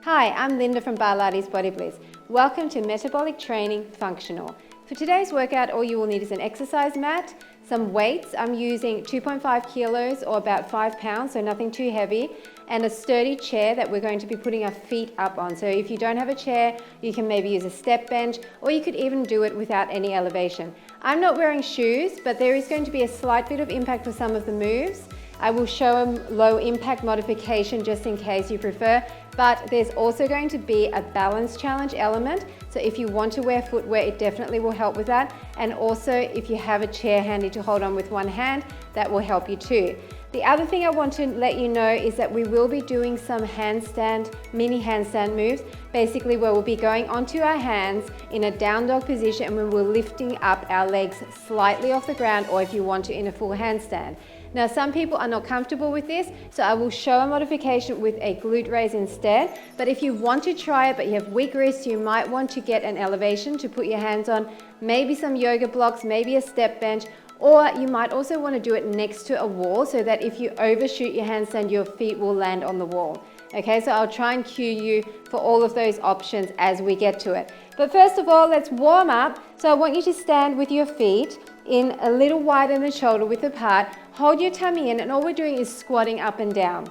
Hi, I'm Linda from Barlates Body BLITZ. Welcome to Metabolic Training Functional. For today's workout, all you will need is an exercise mat, some weights. I'm using 2.5 kilos or about 5 pounds, so nothing too heavy, and a sturdy chair that we're going to be putting our feet up on. So if you don't have a chair, you can maybe use a step bench, or you could even do it without any elevation. I'm not wearing shoes, but there is going to be a slight bit of impact for some of the moves. I will show a low impact modification just in case you prefer, but there's also going to be a balance challenge element. So if you want to wear footwear, it definitely will help with that. And also if you have a chair handy to hold on with one hand, that will help you too. The other thing I want to let you know is that we will be doing some handstand, mini handstand moves, basically where we'll be going onto our hands in a down dog position and we will lifting up our legs slightly off the ground, or if you want to, in a full handstand. Now, some people are not comfortable with this, so I will show a modification with a glute raise instead. But if you want to try it, but you have weak wrists, you might want to get an elevation to put your hands on, maybe some yoga blocks, maybe a step bench, or you might also want to do it next to a wall so that if you overshoot your handstand, your feet will land on the wall. Okay, so I'll try and cue you for all of those options as we get to it. But first of all, let's warm up. So I want you to stand with your feet in a little wider than shoulder width apart. Hold your tummy in, and all we're doing is squatting up and down.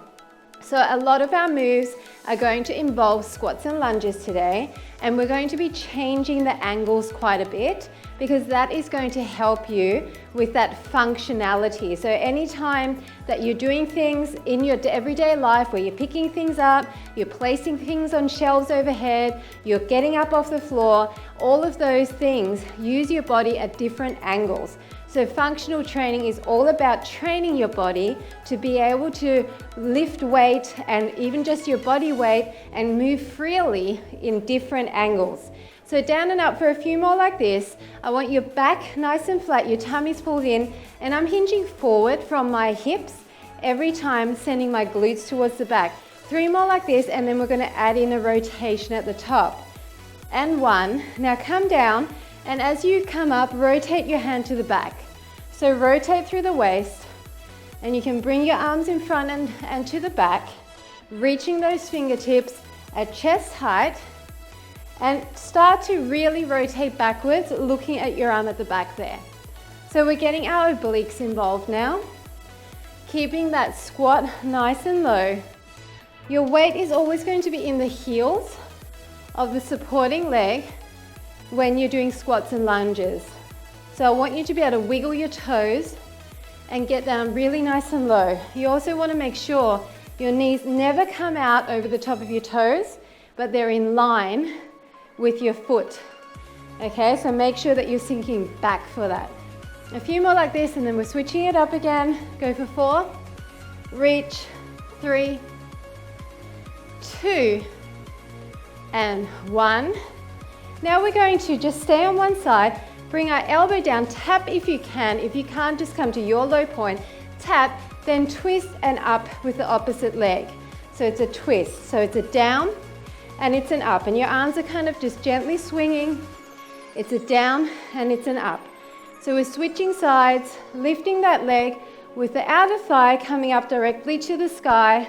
So a lot of our moves are going to involve squats and lunges today, and we're going to be changing the angles quite a bit because that is going to help you with that functionality. So anytime that you're doing things in your everyday life where you're picking things up, you're placing things on shelves overhead, you're getting up off the floor, all of those things use your body at different angles. So functional training is all about training your body to be able to lift weight and even just your body weight and move freely in different angles. So down and up for a few more like this. I want your back nice and flat, your tummy's pulled in, and I'm hinging forward from my hips every time, sending my glutes towards the back. 3 more like this, and then we're going to add in a rotation at the top. And 1. Now come down, and as you come up, rotate your hand to the back. So rotate through the waist, and you can bring your arms in front and to the back, reaching those fingertips at chest height, and start to really rotate backwards, looking at your arm at the back there. So we're getting our obliques involved now, keeping that squat nice and low. Your weight is always going to be in the heels of the supporting leg when you're doing squats and lunges. So I want you to be able to wiggle your toes and get down really nice and low. You also want to make sure your knees never come out over the top of your toes, but they're in line with your foot. Okay, so make sure that you're sinking back for that. A few more like this, and then we're switching it up again. Go for 4, reach, 3, 2, and 1. Now we're going to just stay on one side, bring our elbow down, tap if you can. If you can't, just come to your low point, tap, then twist and up with the opposite leg. So it's a twist, so it's a down and it's an up, and your arms are kind of just gently swinging. It's a down and it's an up. So we're switching sides, lifting that leg with the outer thigh coming up directly to the sky,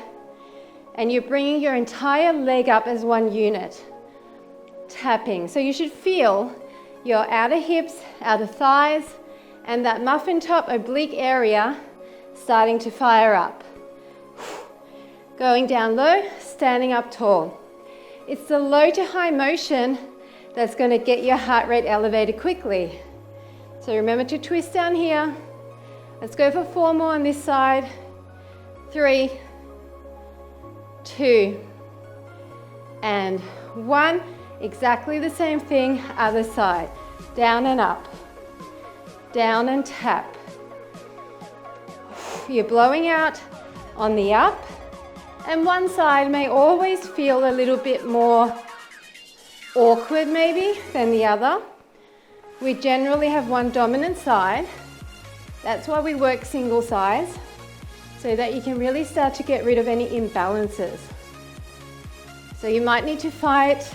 and you're bringing your entire leg up as one unit. Tapping. So you should feel your outer hips, outer thighs, and that muffin top oblique area starting to fire up. Going down low, standing up tall. It's the low to high motion that's going to get your heart rate elevated quickly. So remember to twist down here. Let's go for 4 more on this side. 3, 2, and 1. Exactly the same thing, other side. Down and up. Down and tap. You're blowing out on the up, and one side may always feel a little bit more awkward maybe than the other. We generally have one dominant side. That's why we work single sides, so that you can really start to get rid of any imbalances. So you might need to fight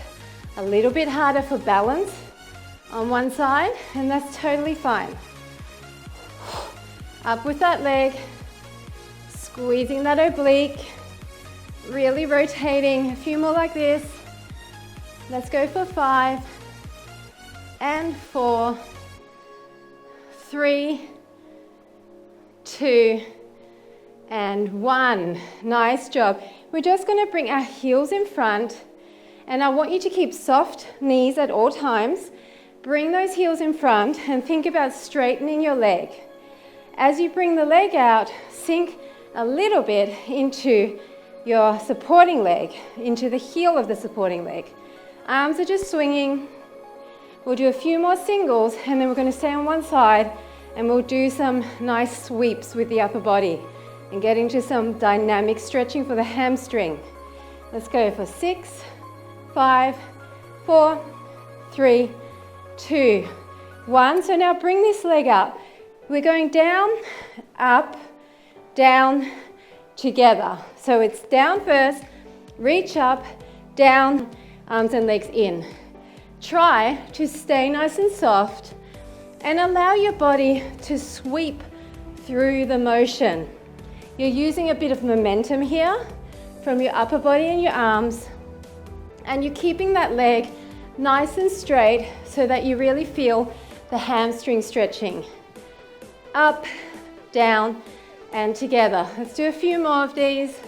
a little bit harder for balance on one side, and that's totally fine. Up with that leg, squeezing that oblique, Really rotating. A few more like this. Let's go for 5 and 4, 3, 2, and 1. Nice job. We're just going to bring our heels in front, and I want you to keep soft knees at all times. Bring those heels in front and think about straightening your leg. As you bring the leg out, sink a little bit into your supporting leg, into the heel of the supporting leg. Arms are just swinging. We'll do a few more singles, and then we're going to stay on one side, and we'll do some nice sweeps with the upper body and get into some dynamic stretching for the hamstring. Let's go for 6, 5, 4, 3, 2, 1. So now bring this leg up. We're going down, up, down, together. So it's down first, reach up, down, arms and legs in. Try to stay nice and soft and allow your body to sweep through the motion. You're using a bit of momentum here from your upper body and your arms, and you're keeping that leg nice and straight so that you really feel the hamstring stretching. Up, down, and together. Let's do a few more of these.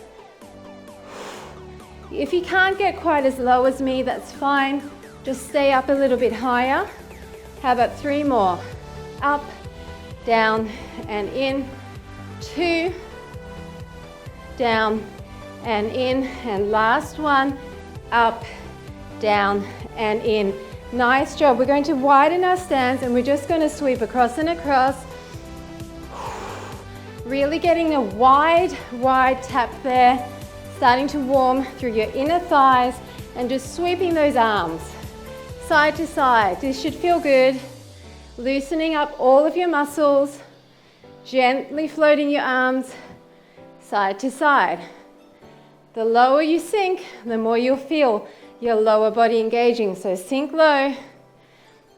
If you can't get quite as low as me, that's fine. Just stay up a little bit higher. How about 3 more? Up, down, and in. 2, down, and in. And last one, up, down, and in. Nice job. We're going to widen our stance, and we're just going to sweep across and across. Really getting a wide tap there. Starting to warm through your inner thighs and just sweeping those arms side to side. This should feel good. Loosening up all of your muscles. Gently floating your arms side to side. The lower you sink, the more you'll feel your lower body engaging. So sink low.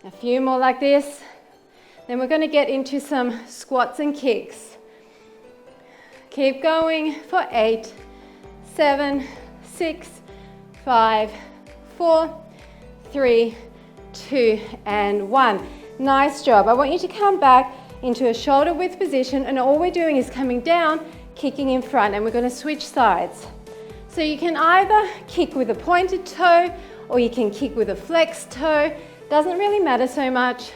A few more like this. Then we're going to get into some squats and kicks. Keep going for 8, 7, 6, 5, 4, 3, 2, and 1. Nice job. I want you to come back into a shoulder width position, and all we're doing is coming down, kicking in front, and we're going to switch sides. So you can either kick with a pointed toe, or you can kick with a flexed toe. Doesn't really matter so much,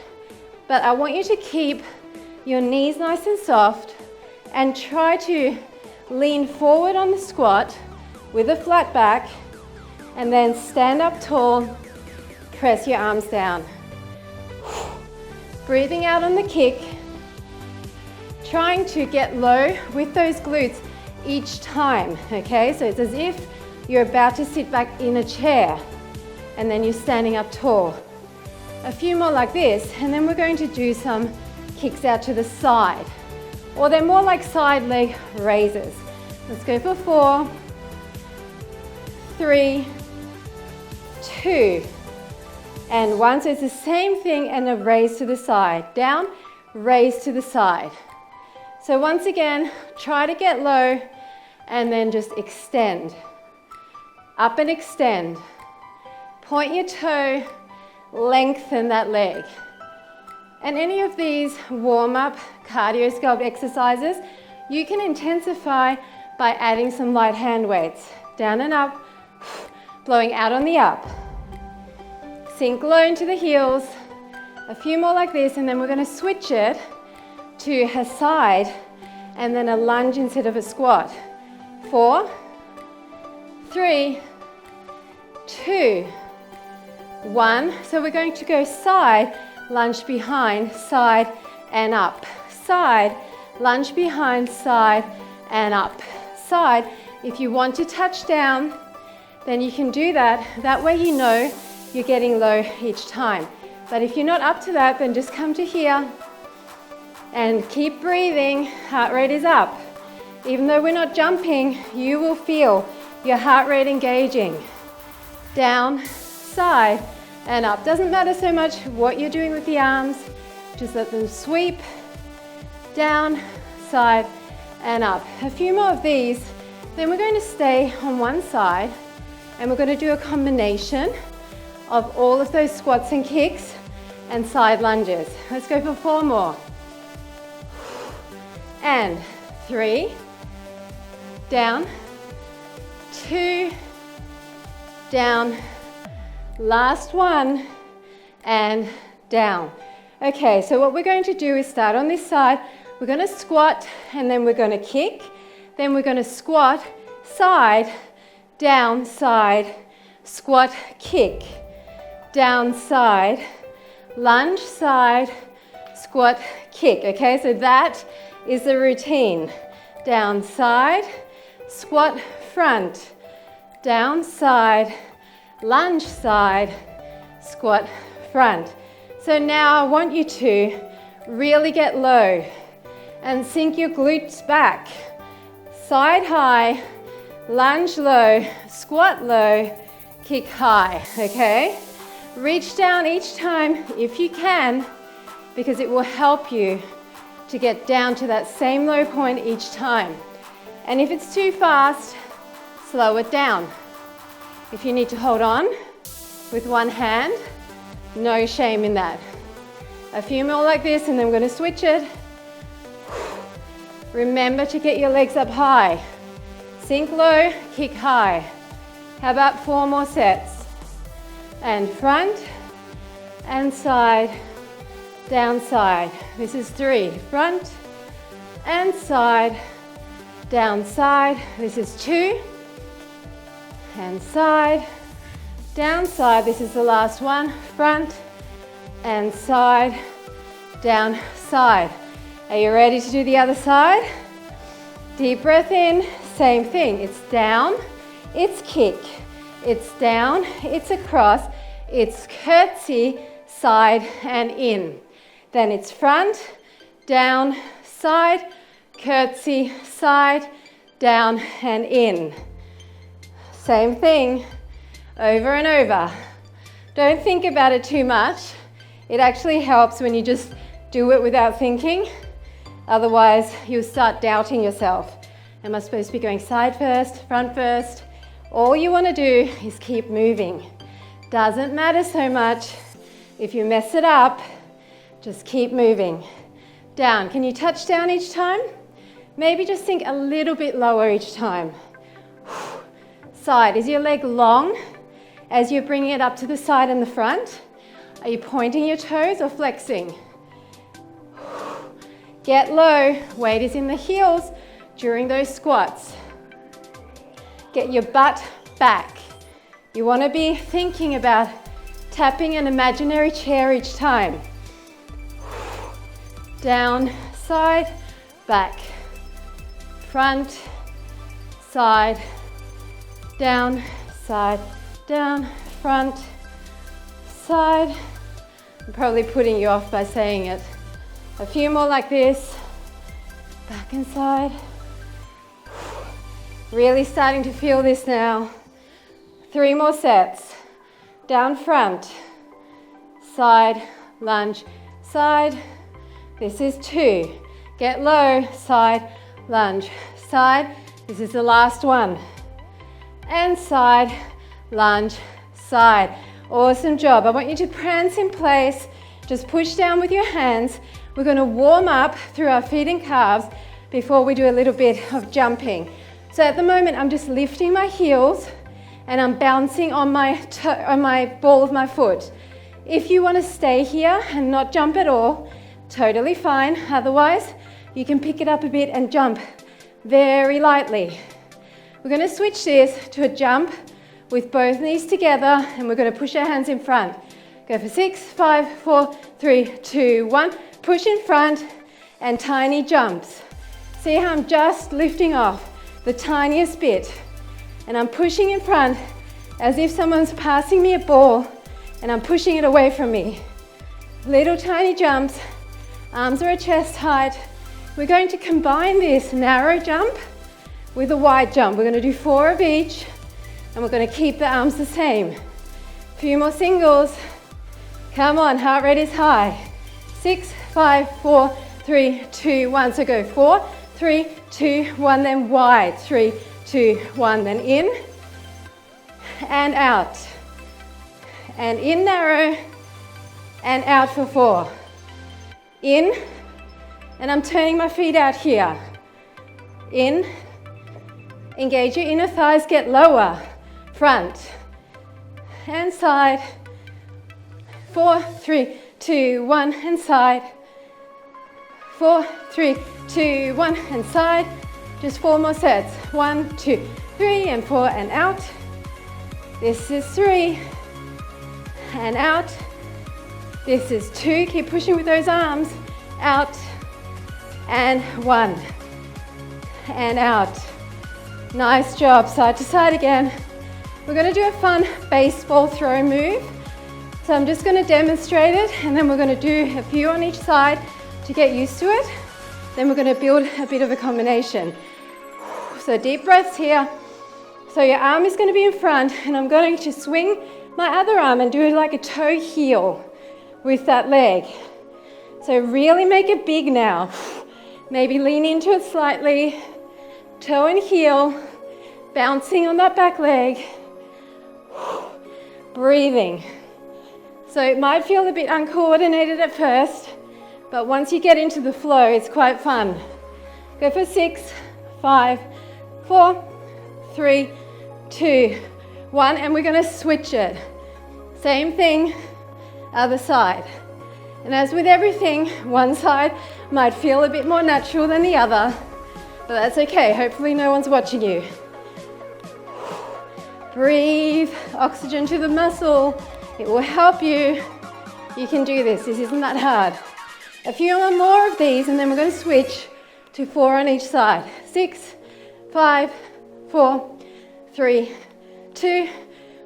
but I want you to keep your knees nice and soft and try to lean forward on the squat with a flat back, and then stand up tall, press your arms down. Breathing out on the kick, trying to get low with those glutes each time, okay? So it's as if you're about to sit back in a chair, and then you're standing up tall. A few more like this, and then we're going to do some kicks out to the side, or they're more like side leg raises. Let's go for 4, 3, 2, and 1. So it's the same thing, and a raise to the side. Down, raise to the side. So once again, try to get low and then just extend. Up and extend. Point your toe, lengthen that leg. And any of these warm-up cardio sculpt exercises, you can intensify by adding some light hand weights. Down and up, blowing out on the up. Sink low into the heels. A few more like this, and then we're going to switch it to a side and then a lunge instead of a squat. 4, 3, 2, 1. So we're going to go side, lunge behind, side and up. Side, lunge behind, side and up. Side. If you want to touch down, then you can do that. That way you know you're getting low each time. But if you're not up to that, then just come to here and keep breathing. Heart rate is up. Even though we're not jumping, you will feel your heart rate engaging. Down, side, and up. Doesn't matter so much what you're doing with the arms. Just let them sweep. Down, side, and up. A few more of these, Then we're going to stay on one side and we're going to do a combination of all of those squats and kicks and side lunges. Let's go for 4 more. And 3, down, 2, down, last one, and down. Okay, so what we're going to do is start on this side. We're going to squat and then we're going to kick. Then we're going to squat, side, down, side, squat, kick, down, side, lunge, side, squat, kick. Okay, so that is the routine. Down, side, squat, front, down, side, lunge, side, squat, front. So now I want you to really get low and sink your glutes back. Side high, lunge low, squat low, kick high, okay? Reach down each time if you can, because it will help you to get down to that same low point each time. And if it's too fast, slow it down. If you need to hold on with one hand, no shame in that. A few more like this and then we're going to switch it. Remember to get your legs up high. Sink low, kick high. How about 4 more sets? And front and side, down, side. This is 3. Front and side, down, side. This is 2. And side, down, side. This is the last one. Front and side, down, side. Are you ready to do the other side? Deep breath in, same thing. It's down, it's kick. It's down, it's across, it's curtsy, side and in. Then it's front, down, side, curtsy, side, down and in. Same thing, over and over. Don't think about it too much. It actually helps when you just do it without thinking. Otherwise, you'll start doubting yourself. Am I supposed to be going side first, front first? All you want to do is keep moving. Doesn't matter so much. If you mess it up, just keep moving. Down. Can you touch down each time? Maybe just sink a little bit lower each time. Side. Is your leg long as you're bringing it up to the side and the front? Are you pointing your toes or flexing? Get low. Weight is in the heels during those squats. Get your butt back. You want to be thinking about tapping an imaginary chair each time. Down, side, back. Front, side, down, front, side. I'm probably putting you off by saying it. A few more like this. Back and side. Really starting to feel this now. 3 more sets. Down, front, side, lunge, side. This is 2. Get low, side, lunge, side. This is the last one. And side, lunge, side. Awesome job. I want you to prance in place. Just push down with your hands. We're going to warm up through our feet and calves before we do a little bit of jumping. So at the moment, I'm just lifting my heels and I'm bouncing on my ball of my foot. If you want to stay here and not jump at all, totally fine. Otherwise, you can pick it up a bit and jump very lightly. We're going to switch this to a jump with both knees together and we're going to push our hands in front. Go for 6, 5, 4, 3, 2, 1. Push in front and tiny jumps. See how I'm just lifting off the tiniest bit and I'm pushing in front as if someone's passing me a ball and I'm pushing it away from me. Little tiny jumps, arms are at chest height. We're going to combine this narrow jump with a wide jump. We're going to do 4 of each and we're going to keep the arms the same. A few more singles. Come on, heart rate is high. 6, 5, 4, 3, 2, 1. So go 4, 3, 2, 1, then wide. 3, 2, 1, then in and out, and in narrow and out for 4, in, and I'm turning my feet out here, in, engage your inner thighs, get lower, front and side, 4, 3, 2, 1, and side, 4, 3, 2, 1, and side, just 4 more sets, 1, 2, 3, and 4, and out, this is 3, and out, this is 2, keep pushing with those arms, out, and 1, and out, nice job, side to side again. We're going to do a fun baseball throw move, so I'm just going to demonstrate it, and then we're going to do a few on each side to get used to it, then we're going to build a bit of a combination. So deep breaths here, so your arm is going to be in front, and I'm going to swing my other arm and do it like a toe heel with that leg. So really make it big now. Maybe lean into it slightly, toe and heel, bouncing on that back leg, breathing. So it might feel a bit uncoordinated at first, but once you get into the flow, it's quite fun. Go for 6, 5, 4, 3, 2, 1, and we're going to switch it. Same thing, other side. And as with everything, one side might feel a bit more natural than the other, but that's okay. Hopefully no one's watching you. Breathe, oxygen to the muscle. It will help you. You can do this. This isn't that hard. A few more of these, and then we're going to switch to 4 on each side. 6, 5, 4, 3, 2,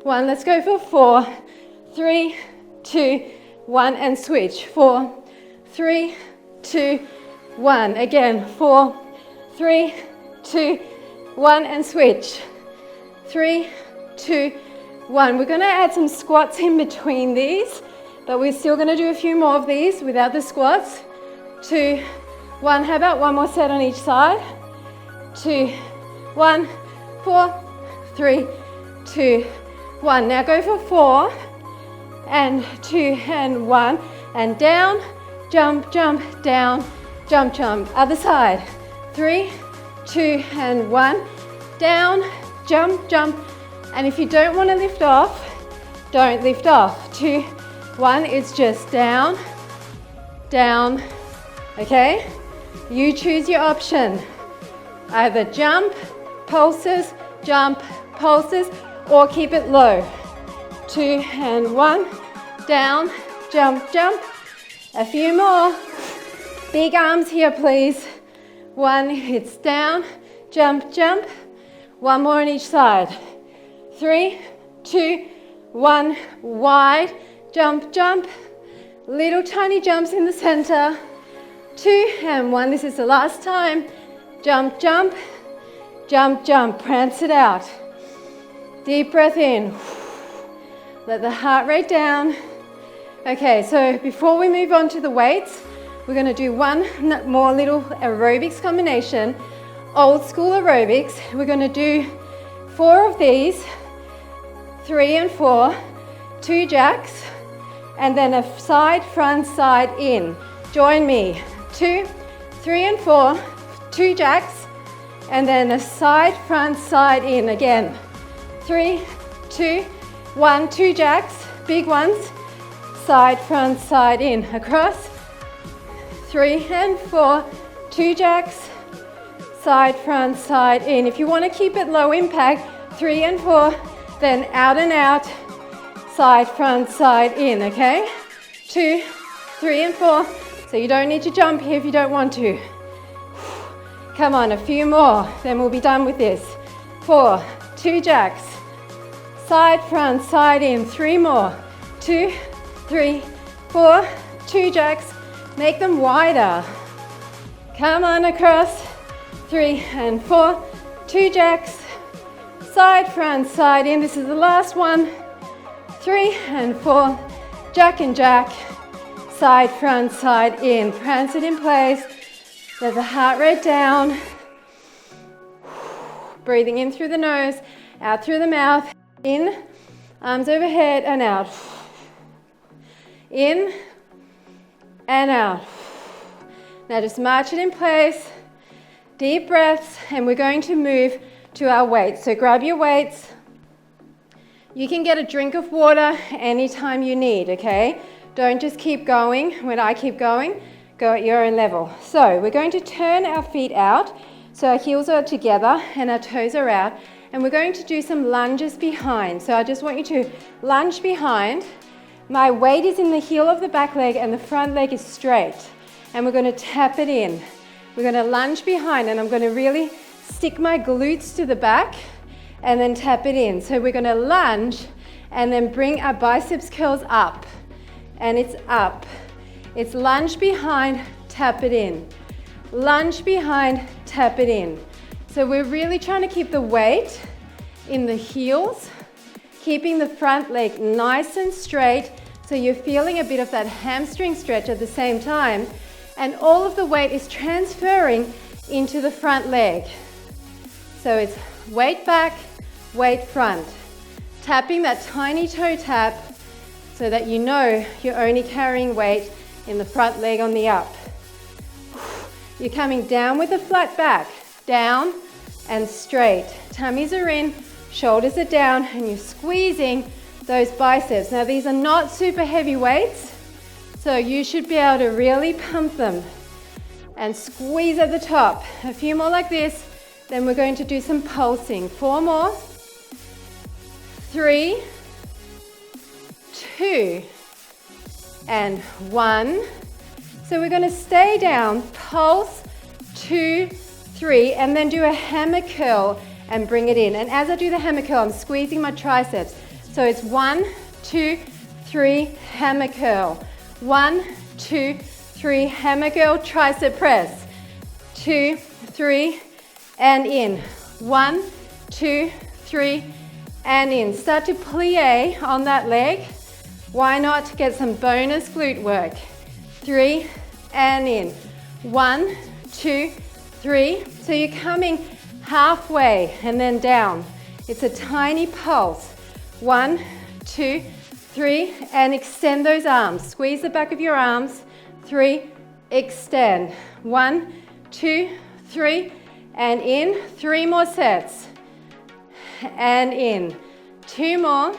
1. Let's go for 4, 3, 2, 1, and switch. 4, 3, 2, 1. Again, 4, 3, 2, 1, and switch. 3, 2, 1. We're going to add some squats in between these, but we're still going to do a few more of these without the squats. 2, 1. How about one more set on each side? 2, 1, 4, 3, 2, 1. Now go for 4 and 2 and 1, and down, jump, jump, down, jump, jump. Other side. 3, 2 and 1. Down, jump, jump. And if you don't want to lift off, don't lift off. 2, 1 is just down, down. Okay? You choose your option. Either jump, pulses, or keep it low. 2 and 1, down, jump, jump. A few more. Big arms here, please. 1, it's down, jump, jump. 1 more on each side. 3, 2, 1, wide, jump, jump. Little tiny jumps in the center. 2 and 1, this is the last time. Jump, jump, jump, jump. Prance it out. Deep breath in. Let the heart rate down. Okay, so before we move on to the weights, we're going to do one more little aerobics combination. Old school aerobics. We're going to do 4 of these, 3 and 4, 2 jacks, and then a side, front, side, in. Join me. 2, 3 and 4, 2 jacks, and then a side, front, side, in again. 3, 2, 1, 2 jacks, big ones, side, front, side, in. Across. 3 and 4, 2 jacks, side, front, side, in. If you want to keep it low impact, 3 and 4, then out and out, side, front, side, in, okay? 2, 3 and 4, so you don't need to jump here if you don't want to. Come on, a few more, then we'll be done with this. 4, 2 jacks, side, front, side, in. 3 more. 2, 3, 4, 2 jacks. Make them wider. Come on, across. 3 and 4, 2 jacks, side, front, side, in. This is the last one. 3 and 4, jack and jack, side, front, side, in. Prance it in place. Let the heart rate down. Breathing in through the nose, out through the mouth. In, arms overhead and out. In and out. Now just march it in place. Deep breaths, and we're going to move to our weights. So grab your weights. You can get a drink of water anytime you need, okay? Don't just keep going. When I keep going, go at your own level. So we're going to turn our feet out. So our heels are together and our toes are out. And we're going to do some lunges behind. So I just want you to lunge behind. My weight is in the heel of the back leg and the front leg is straight. And we're going to tap it in. We're going to lunge behind, and I'm going to really stick my glutes to the back and then tap it in. So we're going to lunge and then bring our biceps curls up. And it's up. It's lunge behind, tap it in. Lunge behind, tap it in. So we're really trying to keep the weight in the heels, keeping the front leg nice and straight so you're feeling a bit of that hamstring stretch at the same time. And all of the weight is transferring into the front leg. So it's weight back, weight front. Tapping that tiny toe tap so that you know you're only carrying weight in the front leg on the up. You're coming down with a flat back, down and straight. Tummies are in, shoulders are down, and you're squeezing those biceps. Now these are not super heavy weights, so you should be able to really pump them and squeeze at the top. A few more like this, then we're going to do some pulsing. 4 more. 3, 2, and 1. So we're going to stay down, pulse, 2, 3, and then do a hammer curl and bring it in. And as I do the hammer curl, I'm squeezing my triceps. So it's 1, 2, 3, hammer curl. 1, 2, 3, hammer curl, tricep press. 2, 3, and in. 1, 2, 3, and in. Start to plie on that leg. Why not get some bonus glute work? 3, and in. 1, 2, 3. So you're coming halfway and then down. It's a tiny pulse. 1, 2, 3, and extend those arms. Squeeze the back of your arms. 3, extend. 1, 2, 3, and in. 3 more sets. And in. 2 more.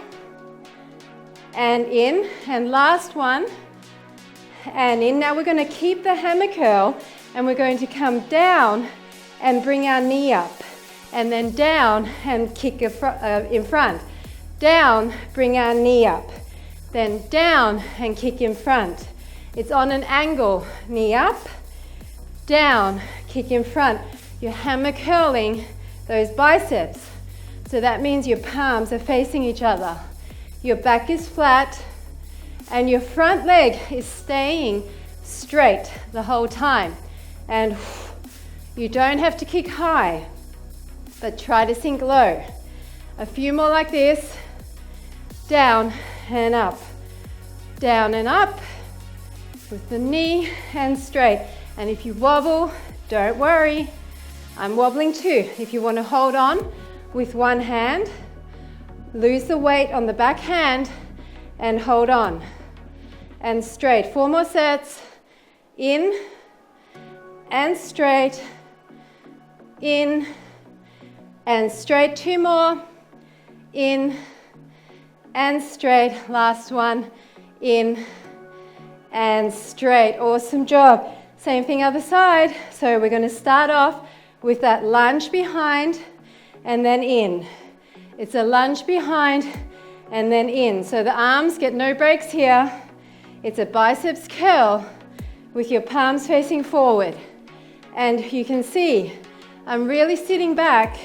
And in. And last one. And in. Now we're going to keep the hammer curl, and we're going to come down and bring our knee up. And then down and kick in front. Down, bring our knee up. Then down and kick in front. It's on an angle. Knee up, down, kick in front. You're hammer curling those biceps. So that means your palms are facing each other. Your back is flat and your front leg is staying straight the whole time. And you don't have to kick high, but try to sink low. A few more like this. Down and up. Down and up with the knee and straight. And if you wobble, don't worry. I'm wobbling too. If you want to hold on with one hand, lose the weight on the back hand and hold on. And straight. 4 more sets. In and straight. In and straight. 2 more. In and straight. Last one. In and straight. Awesome job. Same thing other side. So we're going to start off with that lunge behind and then in. It's a lunge behind and then in. So the arms get no breaks here. It's a biceps curl with your palms facing forward. And you can see I'm really sitting back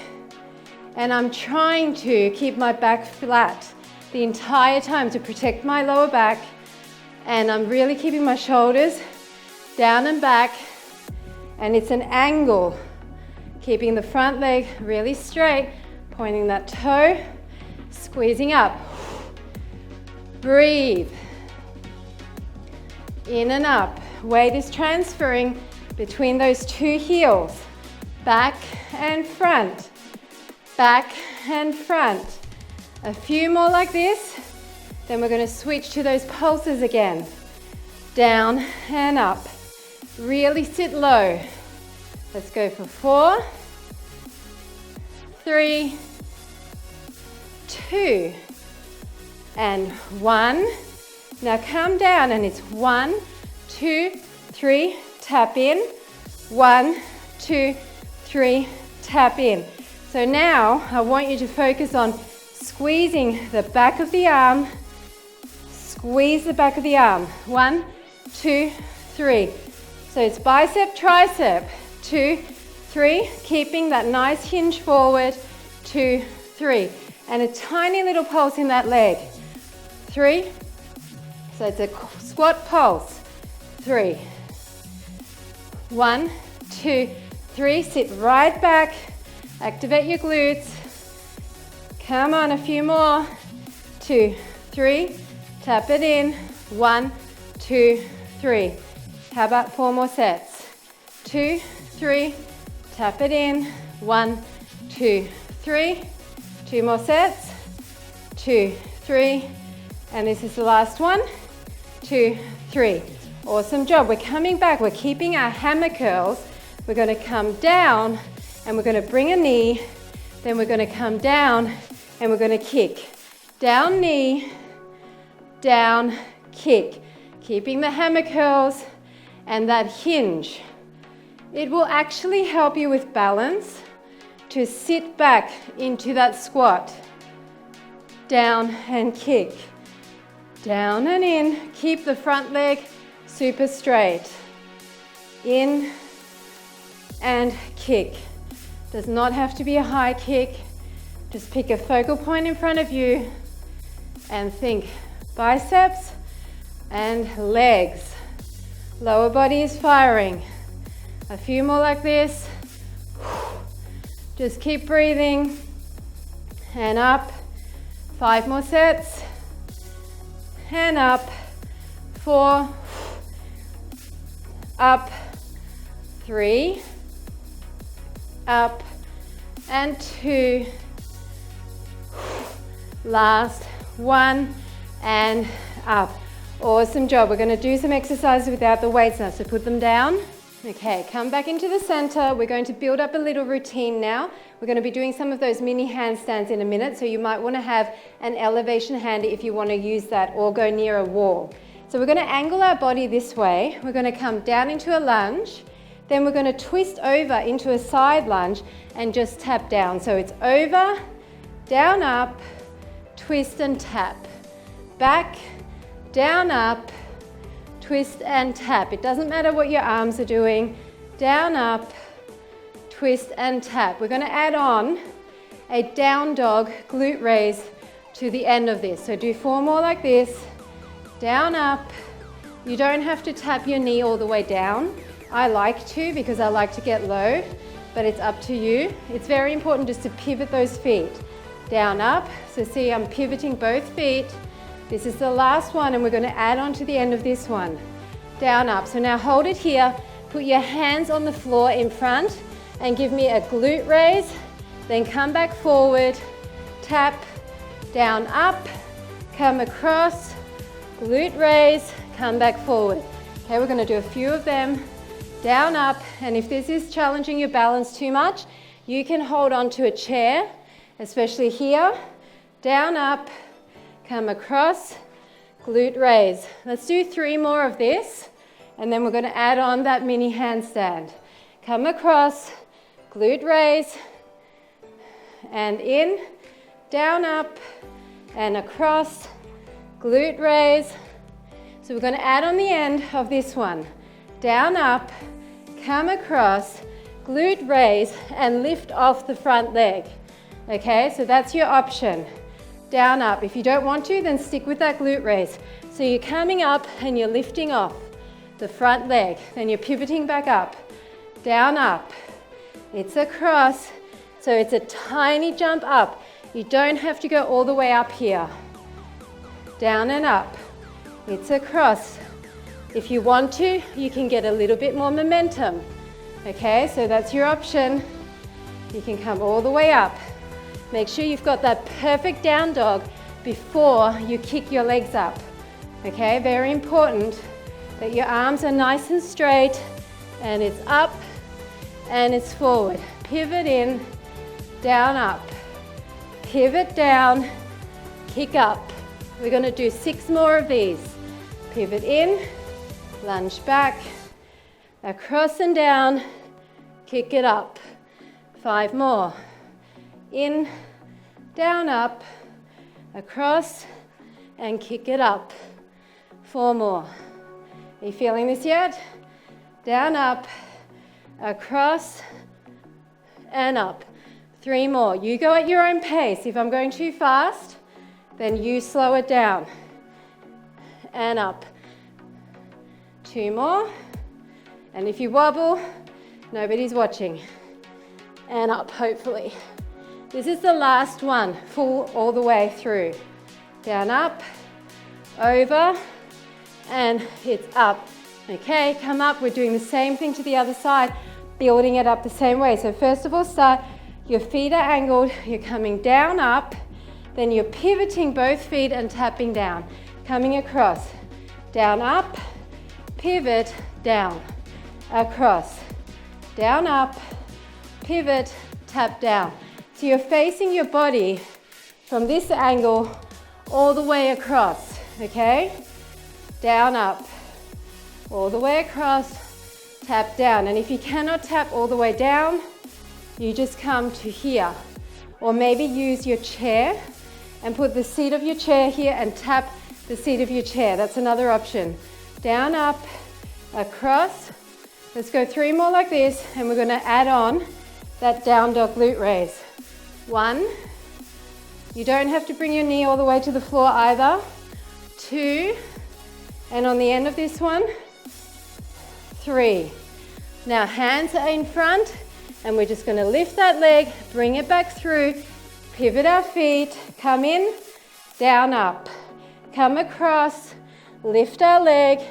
and I'm trying to keep my back flat the entire time to protect my lower back. And I'm really keeping my shoulders down and back. And it's an angle, keeping the front leg really straight, pointing that toe, squeezing up. Breathe. In and up. Weight is transferring between those 2 heels, back and front. back and front. A few more like this, then we're going to switch to those pulses again. Down and up. Really sit low. Let's go for 4, 3, 2, and 1. Now come down, and it's 1, 2, 3, tap in. 1, 2, 3, tap in. So now I want you to focus on squeezing the back of the arm. Squeeze the back of the arm. 1, 2, 3. So it's bicep, tricep. 2, 3. Keeping that nice hinge forward. 2, 3. And a tiny little pulse in that leg. 3. So it's a squat pulse. 3. 1, 2, 3. Sit right back. Activate your glutes. Come on, a few more. 2, 3. Tap it in. 1, 2, 3. How about 4 more sets? 2, 3. Tap it in. 1, 2, 3. 2 more sets. 2, 3. And this is the last one. 2, 3. Awesome job. We're coming back. We're keeping our hammer curls. We're going to come down and we're going to bring a knee. Then we're going to come down and we're going to kick. Down knee, down kick. Keeping the hammer curls and that hinge. It will actually help you with balance to sit back into that squat. Down and kick. Down and in. Keep the front leg super straight. In and kick. Does not have to be a high kick. Just pick a focal point in front of you and think biceps and legs. Lower body is firing. A few more like this. Just keep breathing. And up. 5 more sets. And up. 4. Up. 3. Up. And 2. Last 1 and up. Awesome job. We're going to do some exercises without the weights now, so put them down. Okay, come back into the center. We're going to build up a little routine now. We're going to be doing some of those mini handstands in a minute, so you might want to have an elevation handy if you want to use that or go near a wall. So we're going to angle our body this way. We're going to come down into a lunge. Then we're going to twist over into a side lunge and just tap down. So it's over, down, up, twist and tap. Back, down, up, twist and tap. It doesn't matter what your arms are doing. Down, up, twist and tap. We're going to add on a down dog glute raise to the end of this. So do 4 more like this. Down, up. You don't have to tap your knee all the way down. I like to because I like to get low, but it's up to you. It's very important just to pivot those feet. Down, up. So see, I'm pivoting both feet. This is the last one, and we're going to add on to the end of this one. Down, up. So now hold it here. Put your hands on the floor in front and give me a glute raise. Then come back forward, tap, down, up, come across, glute raise, come back forward. Okay, we're going to do a few of them. Down, up, and if this is challenging your balance too much, you can hold on to a chair, especially here. Down, up, come across, glute raise. Let's do 3 more of this, and then we're going to add on that mini handstand. Come across, glute raise, and in, down, up, and across, glute raise. So we're going to add on the end of this one. Down, up, come across, glute raise, and lift off the front leg. Okay, so that's your option. Down, up. If you don't want to, then stick with that glute raise. So you're coming up and you're lifting off the front leg. Then you're pivoting back up. Down, up. It's across. So it's a tiny jump up. You don't have to go all the way up here. Down and up. It's across. If you want to, you can get a little bit more momentum. Okay, so that's your option. You can come all the way up. Make sure you've got that perfect down dog before you kick your legs up. Okay, very important that your arms are nice and straight, and it's up and it's forward. Pivot in, down, up. Pivot down, kick up. We're going to do 6 more of these. Pivot in, lunge back, across and down, kick it up. 5 more. In, down, up, across, and kick it up. 4 more. Are you feeling this yet? Down, up, across, and up. 3 more. You go at your own pace. If I'm going too fast, then you slow it down. And up. 2 more. And if you wobble, nobody's watching. And up, hopefully. This is the last one, full all the way through. Down, up, over, and it's up. Okay, come up. We're doing the same thing to the other side, building it up the same way. So first of all, start, your feet are angled, you're coming down, up, then you're pivoting both feet and tapping down. Coming across, down, up, pivot, down, across, down, up, pivot, tap down. So you're facing your body from this angle all the way across, okay? Down, up, all the way across, tap down. And if you cannot tap all the way down, you just come to here. Or maybe use your chair and put the seat of your chair here and tap the seat of your chair. That's another option. Down, up, across. Let's go 3 more like this, and we're gonna add on that down dog glute raise. 1, you don't have to bring your knee all the way to the floor either. 2, and on the end of this one, 3. Now hands are in front, and we're just gonna lift that leg, bring it back through, pivot our feet, come in, down, up, come across, lift our leg,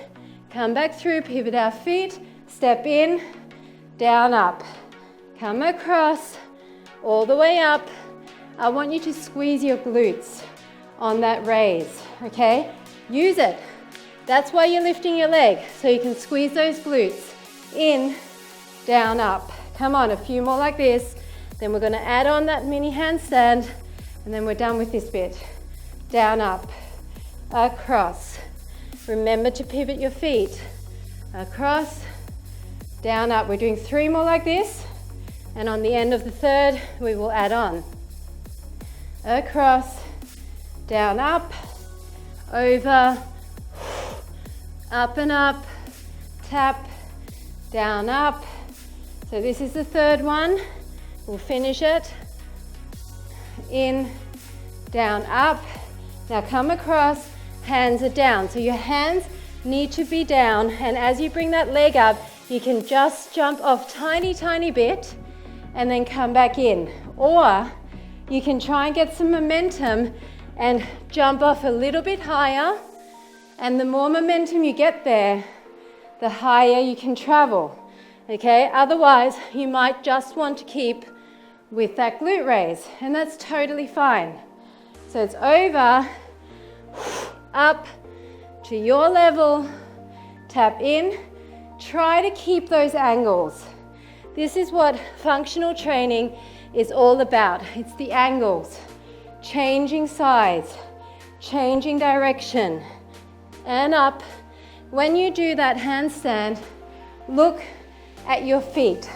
come back through, pivot our feet, step in, down, up, come across, all the way up. I want you to squeeze your glutes on that raise, okay? Use it. That's why you're lifting your leg, so you can squeeze those glutes. In, down, up. Come on, a few more like this. Then we're gonna add on that mini handstand, and then we're done with this bit. Down, up, across. Remember to pivot your feet. Across, down, up. We're doing 3 more like this, and on the end of the third, we will add on. Across, down, up, over, up and up, tap, down, up. So this is the third one. We'll finish it. In, down, up. Now come across, hands are down. So your hands need to be down, and as you bring that leg up, you can just jump off tiny, tiny bit and then come back in. Or you can try and get some momentum and jump off a little bit higher, and the more momentum you get there, the higher you can travel. Okay, otherwise you might just want to keep with that glute raise, and that's totally fine. So it's over, up to your level, tap in, try to keep those angles. This is what functional training is all about. It's the angles, changing sides, changing direction, and up. When you do that handstand, look at your feet.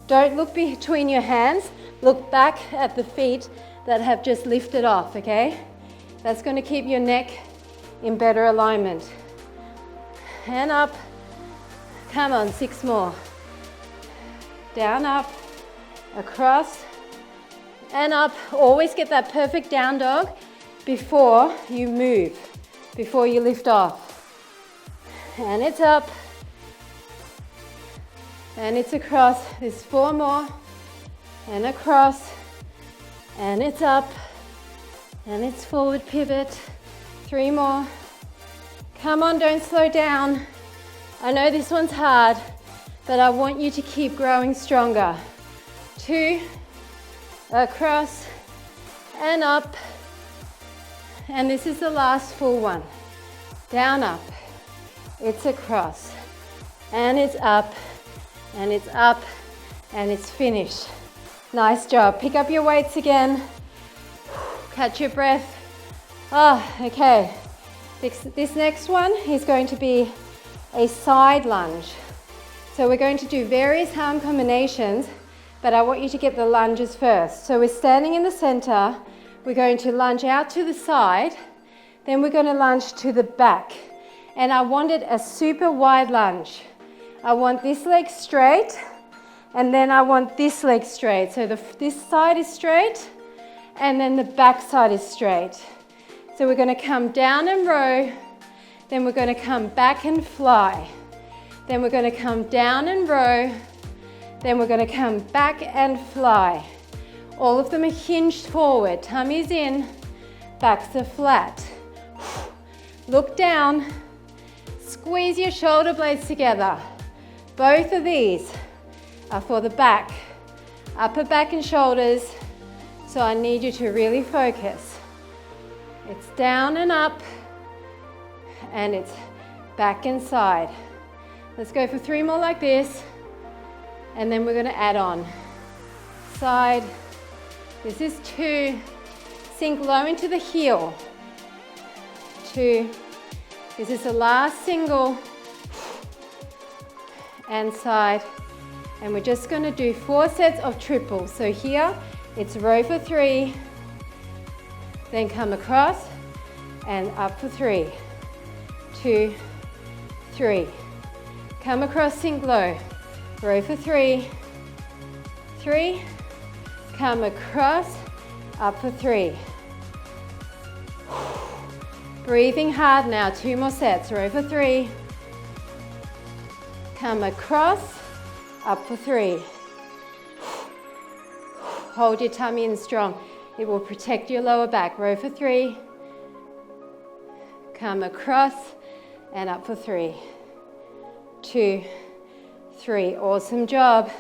Don't look between your hands, look back at the feet that have just lifted off, okay? That's going to keep your neck in better alignment. And up, come on, 6 more. Down, up, across, and up. Always get that perfect down dog before you move, before you lift off. And it's up, and it's across. There's 4 more, and across, and it's up, and it's forward pivot. 3 more. Come on, don't slow down. I know this one's hard, but I want you to keep growing stronger. 2, across, and up. And this is the last full one. Down, up. It's across. And it's up. And it's up. And it's finished. Nice job. Pick up your weights again. Catch your breath. Okay. This next one is going to be a side lunge. So we're going to do various arm combinations, but I want you to get the lunges first. So we're standing in the center. We're going to lunge out to the side. Then we're going to lunge to the back. And I wanted a super wide lunge. I want this leg straight, and then I want this leg straight. So this side is straight, and then the back side is straight. So we're going to come down and row, then we're going to come back and fly. Then we're going to come down and row, then we're going to come back and fly. All of them are hinged forward, tummy's in, backs are flat. Look down, squeeze your shoulder blades together. Both of these are for the back, upper back and shoulders, so I need you to really focus. It's down and up, and it's back and side. Let's go for 3 more like this, and then we're going to add on. Side, this is 2, sink low into the heel. 2, this is the last single, and side. And we're just going to do 4 sets of triples. So here, it's row for 3, then come across and up for 3, 2, 3. Come across, sink low, row for 3, 3. Come across, up for 3. Breathing hard now, 2 more sets, row for 3. Come across, up for 3. Hold your tummy in strong. It will protect your lower back. Row for 3. Come across and up for 3. 2, 3. Awesome job.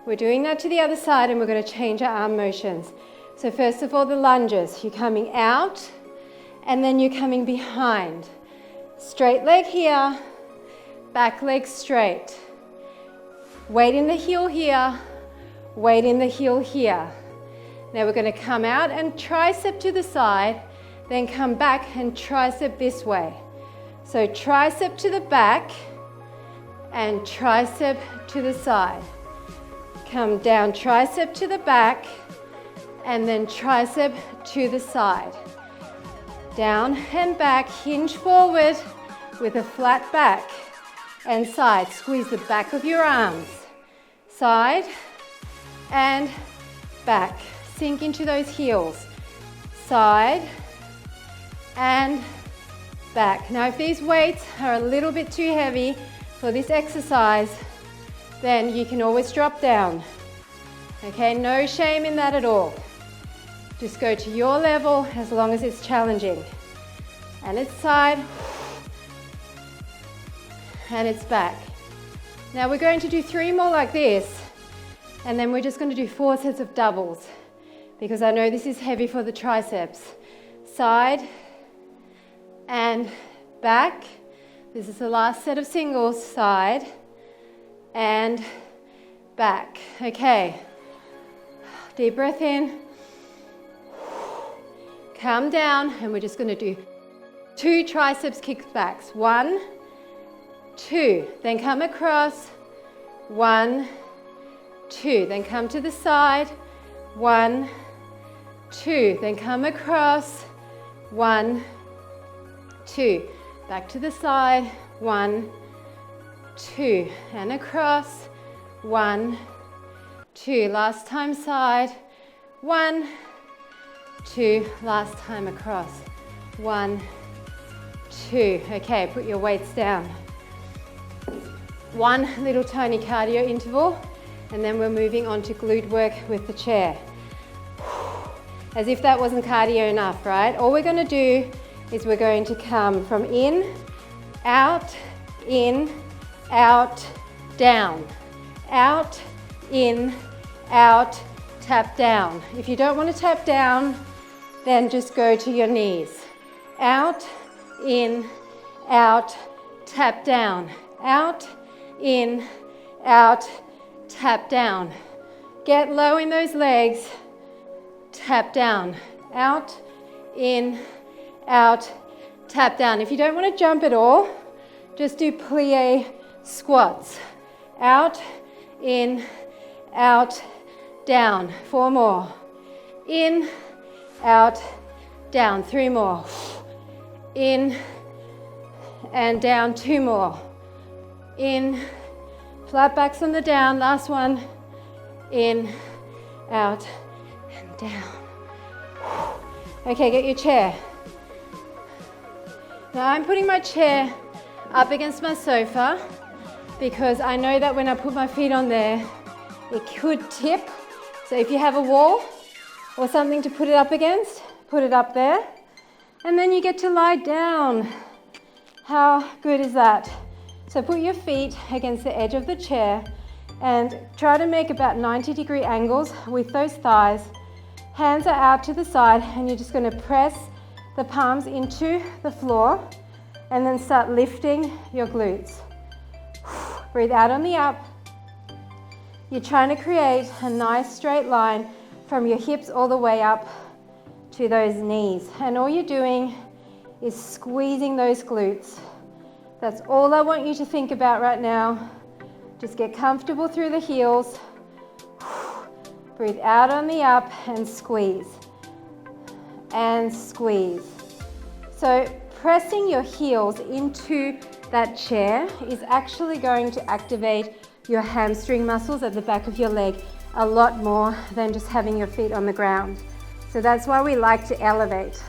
We're doing that to the other side, and we're going to change our arm motions. So first of all, the lunges. You're coming out, and then you're coming behind. Straight leg here, back leg straight. Weight in the heel here, weight in the heel here. Now we're going to come out and tricep to the side, then come back and tricep this way. So tricep to the back and tricep to the side. Come down, tricep to the back, and then tricep to the side. Down and back, hinge forward with a flat back. And side, squeeze the back of your arms. Side and back. Sink into those heels. Side and back. Now if these weights are a little bit too heavy for this exercise, then you can always drop down. Okay, no shame in that at all. Just go to your level as long as it's challenging. And it's side, and it's back. Now we're going to do 3 more like this, and then we're just going to do 4 sets of doubles, because I know this is heavy for the triceps. Side and back. This is the last set of singles. Side and back. Okay. Deep breath in. Calm down, and we're just going to do 2 triceps kickbacks. 1, 2. Then come across. 1, 2. Then come to the side. 1, 2. Then come across. 1, 2. Back to the side. 1, 2. And across. 1, 2. Last time side. 1, 2. Last time across. 1, 2. Okay, put your weights down. 1 little tiny cardio interval, and then we're moving on to glute work with the chair. As if that wasn't cardio enough, right? All we're going to do is we're going to come from in, out, down, out, in, out, tap down. If you don't want to tap down, then just go to your knees. Out, in, out, tap down. Out, in, out, tap down. Get low in those legs, tap down. Out, in, out, tap down. If you don't want to jump at all, just do plie squats. Out, in, out, down. 4 more. In, out, down. 3 more. In and down. 2 more. In, flat backs on the down. Last one. In, out, and down. Okay, get your chair. Now I'm putting my chair up against my sofa because I know that when I put my feet on there, it could tip. So if you have a wall or something to put it up against, put it up there. And then you get to lie down. How good is that? So put your feet against the edge of the chair and try to make about 90-degree angles with those thighs. Hands are out to the side and you're just going to press the palms into the floor and then start lifting your glutes. Breathe out on the up. You're trying to create a nice straight line from your hips all the way up to those knees. And all you're doing is squeezing those glutes. That's all I want you to think about right now. Just get comfortable through the heels. Breathe out on the up and squeeze. And squeeze. So pressing your heels into that chair is actually going to activate your hamstring muscles at the back of your leg a lot more than just having your feet on the ground. So that's why we like to elevate.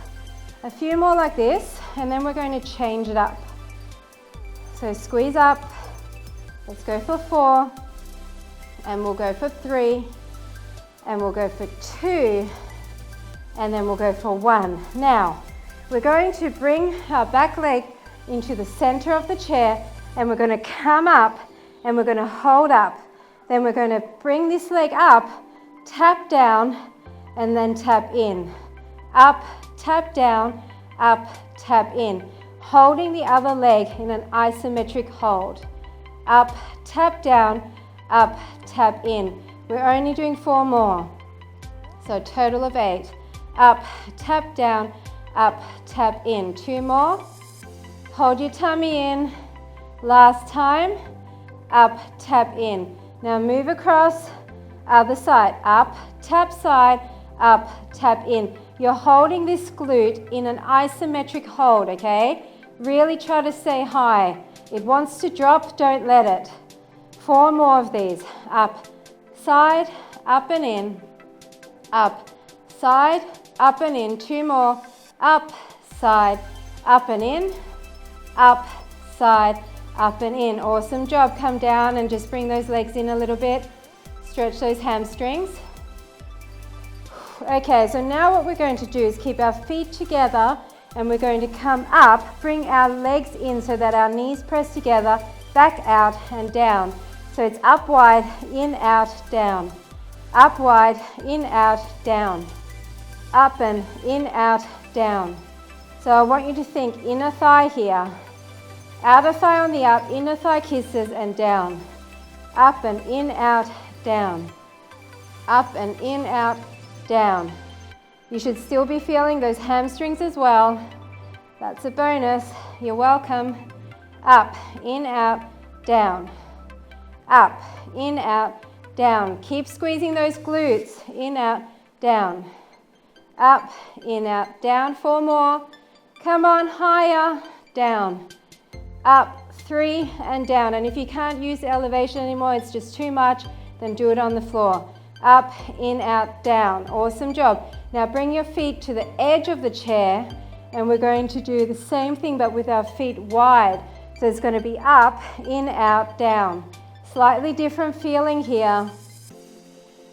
A few more like this, and then we're going to change it up. So squeeze up. Let's go for 4, and we'll go for 3, and we'll go for 2, and then we'll go for 1. Now, we're going to bring our back leg into the center of the chair, and we're going to come up, and we're going to hold up. Then we're going to bring this leg up, tap down, and then tap in. Up, tap down, up, tap in. Holding the other leg in an isometric hold. Up, tap down, up, tap in. We're only doing 4 more. So total of 8. Up, tap down, up, tap in. 2 more. Hold your tummy in. Last time. Up, tap in. Now move across, other side. Up, tap side, up, tap in. You're holding this glute in an isometric hold, okay? Really try to stay high. It wants to drop, don't let it. 4 more of these. Up, side, up and in. Up, side, up and in. 2 more. Up, side, up and in. Up, side, up and in. Awesome job. Come down and just bring those legs in a little bit. Stretch those hamstrings. Okay, so now what we're going to do is keep our feet together and we're going to come up, bring our legs in so that our knees press together, back out and down. So it's up wide, in, out, down. Up wide, in, out, down. Up and in, out, down. So I want you to think inner thigh here. Outer thigh on the up, inner thigh kisses and down. Up and in, out, down. Up and in, out, down. You should still be feeling those hamstrings as well. That's a bonus. You're welcome. Up, in, out, down. Up, in, out, down. Keep squeezing those glutes. In, out, down. Up, in, out, down. 4 more. Come on, higher, down. Up, 3 and down. And if you can't use the elevation anymore, it's just too much, then do it on the floor. Up, in, out, down. Awesome job. Now bring your feet to the edge of the chair and we're going to do the same thing but with our feet wide. So it's going to be up, in, out, down. Slightly different feeling here.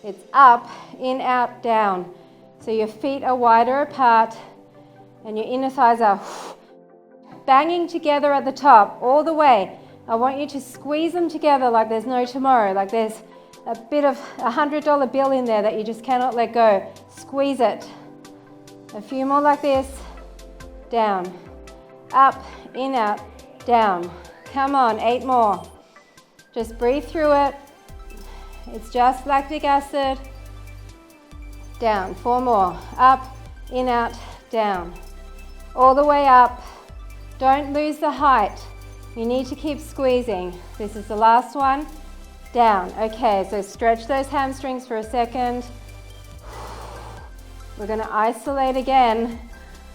It's up, in, out, down. So your feet are wider apart and your inner thighs are banging together at the top all the way. I want you to squeeze them together like there's no tomorrow, like there's a bit of $100 bill in there that you just cannot let go. Squeeze it. A few more like this. Down, up, in, out, down. Come on, 8 more. Just breathe through it. It's just lactic acid. Down, 4 more. Up, in, out, down. All the way up. Don't lose the height. You need to keep squeezing. This is the last one. Down. Okay, so stretch those hamstrings for a second. We're going to isolate again.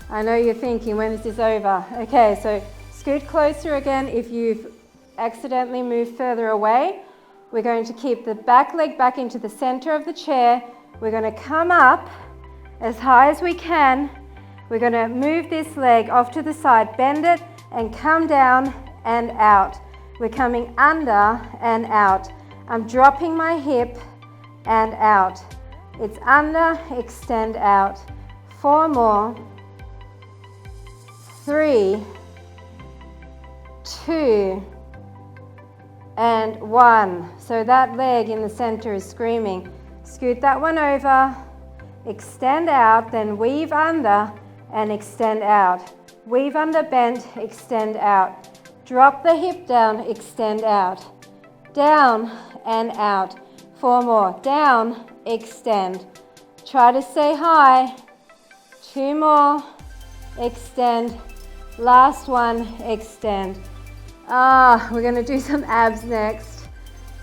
I know you're thinking, when is this over? Okay, so scoot closer again if you've accidentally moved further away. We're going to keep the back leg back into the center of the chair. We're going to come up as high as we can. We're going to move this leg off to the side, bend it, and come down and out. We're coming under and out. I'm dropping my hip and out. It's under, extend out. 4 more. 3, 2, and 1. So that leg in the center is screaming. Scoot that one over, extend out, then weave under and extend out. Weave under, bend, extend out. Drop the hip down, extend out. Down and out. 4 more. Down, extend. Try to stay high. 2 more. Extend. Last one, extend. We're going to do some abs next.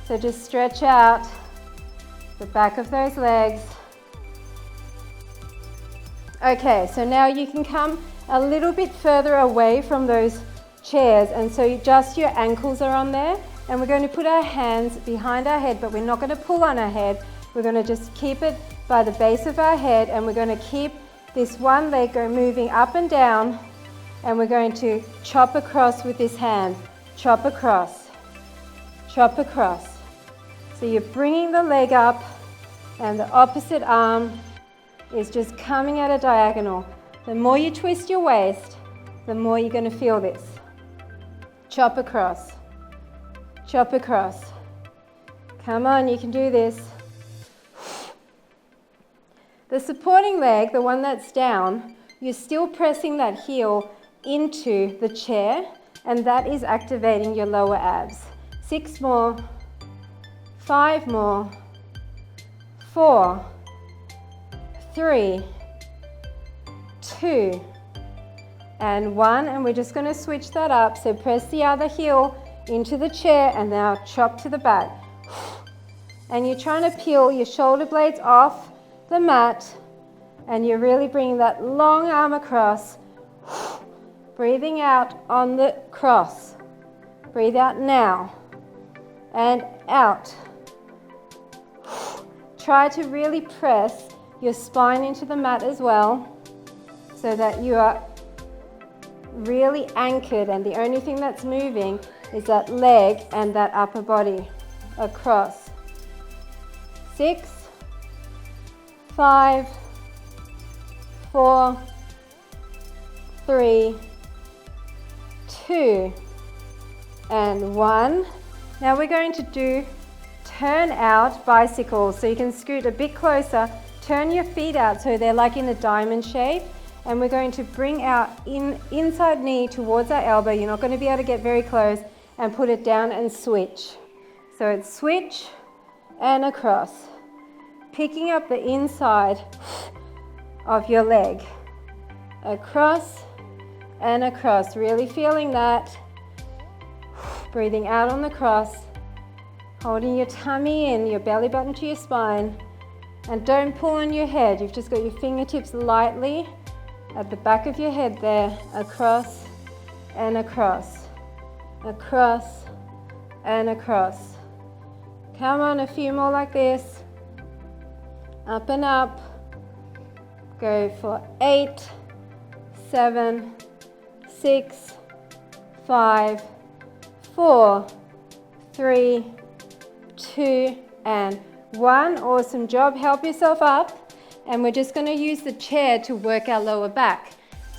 So just stretch out the back of those legs. Okay, so now you can come a little bit further away from those chairs, and so just your ankles are on there, and we're going to put our hands behind our head, but we're not going to pull on our head. We're going to just keep it by the base of our head, and we're going to keep this one leg moving up and down, and we're going to chop across with this hand. Chop across, chop across. So you're bringing the leg up, and the opposite arm is just coming at a diagonal. The more you twist your waist, the more you're going to feel this. Chop across, chop across. Come on, you can do this. The supporting leg, the one that's down, you're still pressing that heel into the chair, and that is activating your lower abs. 6 more, 5 more, 4, 3, 2, and 1, and we're just going to switch that up. So press the other heel into the chair and now chop to the back. And you're trying to peel your shoulder blades off the mat, and you're really bringing that long arm across. Breathing out on the cross. Breathe out now and out. Try to really press your spine into the mat as well, so that you are really anchored, and the only thing that's moving is that leg and that upper body across. 6, 5, 4, 3, 2, and 1. Now we're going to do turn out bicycles. So you can scoot a bit closer, turn your feet out so they're like in a diamond shape, and we're going to bring our inside knee towards our elbow. You're not going to be able to get very close, and put it down and switch. So it's switch and across, picking up the inside of your leg, across and across, really feeling that. Breathing out on the cross, holding your tummy in, your belly button to your spine, and don't pull on your head. You've just got your fingertips lightly at the back of your head there, across and across, across and across. Come on, a few more like this. Up and up. Go for 8, 7, 6, 5, 4, 3, 2, and 1. Awesome job. Help yourself up. And we're just going to use the chair to work our lower back.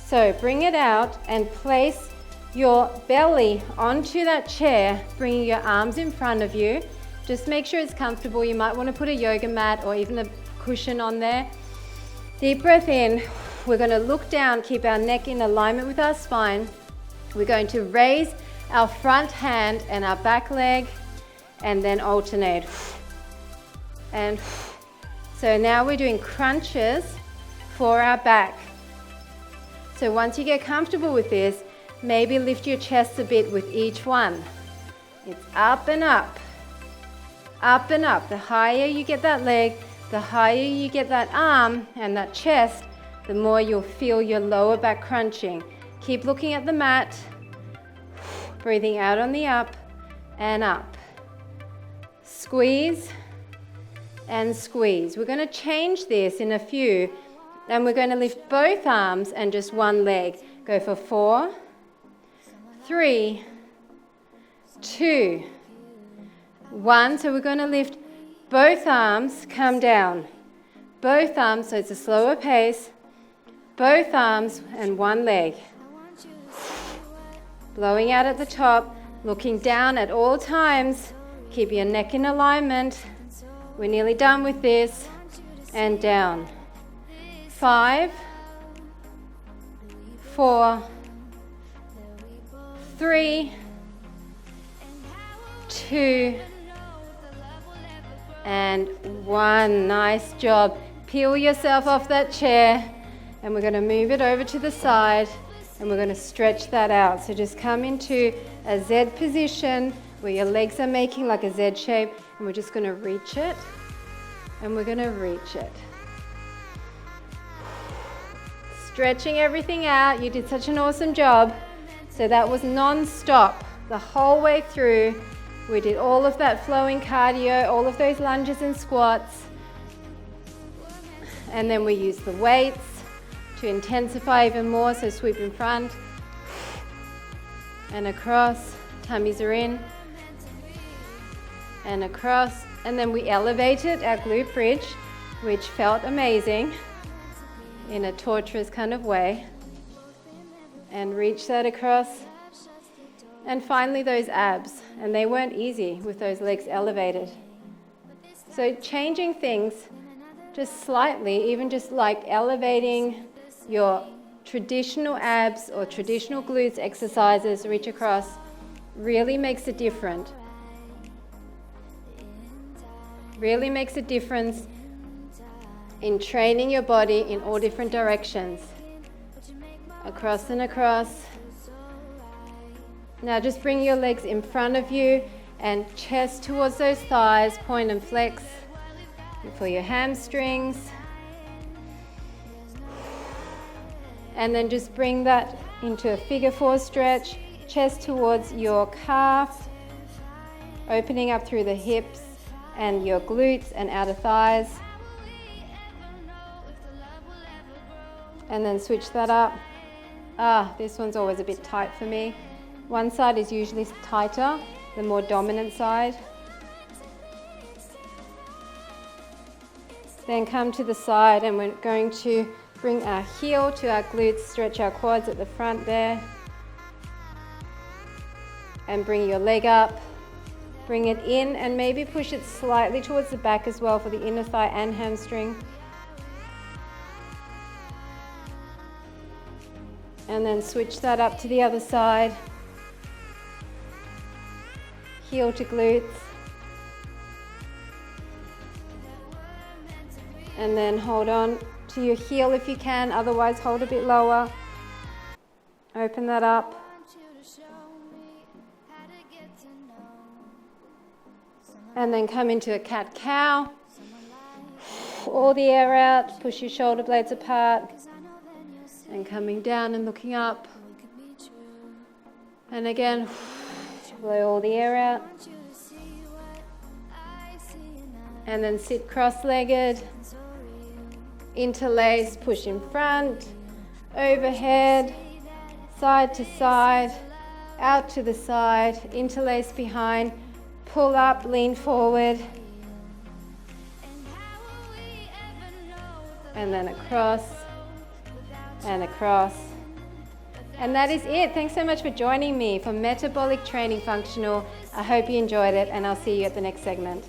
So bring it out and place your belly onto that chair, bringing your arms in front of you. Just make sure it's comfortable. You might want to put a yoga mat or even a cushion on there. Deep breath in. We're going to look down, keep our neck in alignment with our spine. We're going to raise our front hand and our back leg and then alternate. And so now we're doing crunches for our back. So once you get comfortable with this, maybe lift your chest a bit with each one. It's up and up, up and up. The higher you get that leg, the higher you get that arm and that chest, the more you'll feel your lower back crunching. Keep looking at the mat, breathing out on the up and up. Squeeze and squeeze. We're going to change this in a few, and we're going to lift both arms and just one leg. Go for 4, 3, 2, 1. So we're going to lift both arms, come down. Both arms, so it's a slower pace. Both arms and one leg. Blowing out at the top, looking down at all times. Keep your neck in alignment. We're nearly done with this. And down. 5, 4, 3, 2, and 1. Nice job. Peel yourself off that chair, and we're going to move it over to the side, and we're going to stretch that out. So just come into a Z position where your legs are making like a Z shape, and we're just going to reach it, and we're going to reach it. Stretching everything out. You did such an awesome job. So that was non-stop the whole way through. We did all of that flowing cardio, all of those lunges and squats. And then we used the weights to intensify even more. So sweep in front and across. Tummies are in and across. And then we elevated our glute bridge, which felt amazing in a torturous kind of way. And reach that across. And finally those abs, and they weren't easy with those legs elevated. So changing things just slightly, even just like elevating your traditional abs or traditional glutes exercises, reach across, really makes a difference. Really makes a difference in training your body in all different directions. Across and across. Now just bring your legs in front of you and chest towards those thighs, point and flex for your hamstrings. And then just bring that into a figure 4 stretch, chest towards your calf, opening up through the hips and your glutes and outer thighs. And then switch that up. This one's always a bit tight for me. One side is usually tighter, the more dominant side. Then come to the side, and we're going to bring our heel to our glutes, stretch our quads at the front there. And bring your leg up. Bring it in and maybe push it slightly towards the back as well for the inner thigh and hamstring. And then switch that up to the other side. Heel to glutes. And then hold on to your heel if you can, otherwise hold a bit lower. Open that up. And then come into a cat-cow. All the air out, push your shoulder blades apart. And coming down and looking up. And again, blow all the air out. And then sit cross-legged. Interlace, push in front, overhead, side to side, out to the side, interlace behind, pull up, lean forward. And then across. And across. And that is it. Thanks so much for joining me for Metabolic Training Functional. I hope you enjoyed it, and I'll see you at the next segment.